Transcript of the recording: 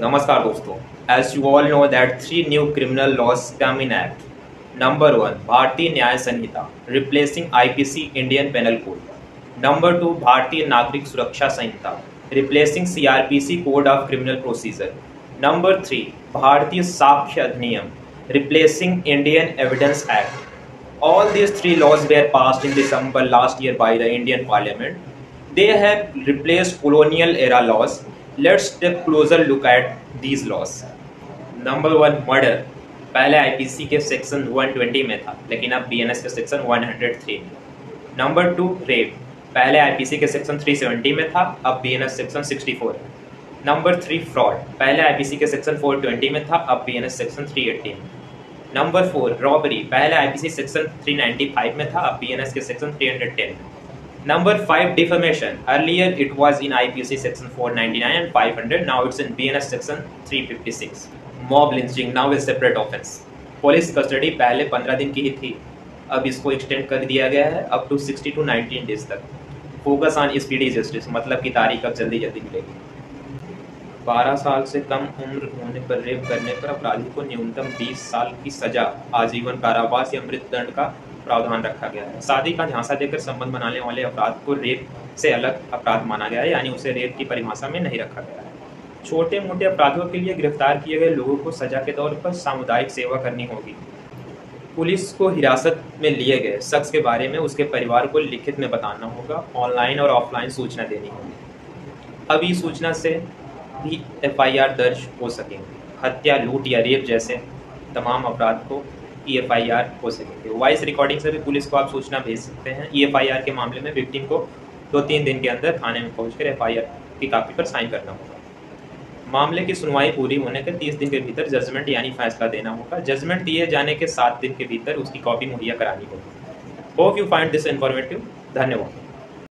नमस्कार दोस्तों। As you all know that three new criminal laws come in act. Number one, भारतीय न्याय संहिता replacing IPC Indian Penal Code. Number two, भारतीय नागरिक सुरक्षा संहिता replacing CRPC Code of Criminal Procedure. Number three, भारतीय साक्ष्य अधिनियम replacing Indian Evidence Act. All these three laws were passed in December last year by the Indian Parliament. They have replaced colonial era laws. Let's take closer look at these laws. Number one, murder पहले IPC के section 120 में था, लेकिन अब BNS के section 103 में। Number two, rape पहले IPC के सेक्शन 370 में था, अब बीएनएस सेक्शन 64 है। नंबर थ्री, फ्रॉड पहले आईपीसी के सेक्शन 420 में था, अब बीएनएस सेक्शन 380 में। नंबर फोर, रॉबरी पहले आईपीसी सेक्शन 395 में था, अब बीएनएस के सेक्शन 310 में। Number 5, defamation. Earlier it was in IPC section 499 and 500. Now it's in BNS section 356. Mob lynching now is separate offense. Police custody पहले 15 दिन की ही थी, अब इसको एक्सटेंड कर दिया गया है अप टू 60 to 19 डेज तक। फोकस ऑन स्पीडी जस्टिस, मतलब की तारीख अब जल्दी मिलेगी। 12 साल से कम उम्र होने पर रेप करने पर अपराधी को न्यूनतम 20 साल की सजा, आजीवन कारावास या मृत्युदंड का प्रावधान रखा गया है। शादी का झांसा देकर संबंध बनाने वाले अपराध को रेप से अलग अपराध माना गया है, यानी उसे रेप की परिभाषा में नहीं रखा गया है। छोटे मोटे अपराधों के लिए गिरफ्तार किए गए लोगों को सजा के तौर पर सामुदायिक सेवा करनी होगी। पुलिस को हिरासत में लिए गए शख्स के बारे में उसके परिवार को लिखित में बताना होगा। ऑनलाइन और ऑफलाइन सूचना देनी होगी। अब इस सूचना से भी एफआईआर दर्ज हो सकेंगे। हत्या, लूट या रेप जैसे तमाम अपराध को ईएफआईआर हो सकेंगे। वॉइस रिकॉर्डिंग से भी पुलिस को आप सूचना भेज सकते हैं। ईएफआईआर के मामले में विक्टिम को 2-3 दिन के अंदर थाने में पहुंचकर एफआईआर की कॉपी पर साइन करना होगा। मामले की सुनवाई पूरी होने के 30 दिन के भीतर जजमेंट यानी फैसला देना होगा। जजमेंट दिए जाने के 7 दिन के भीतर उसकी कॉपी मुहैया करानी होगी। Hope you find this informative. धन्यवाद।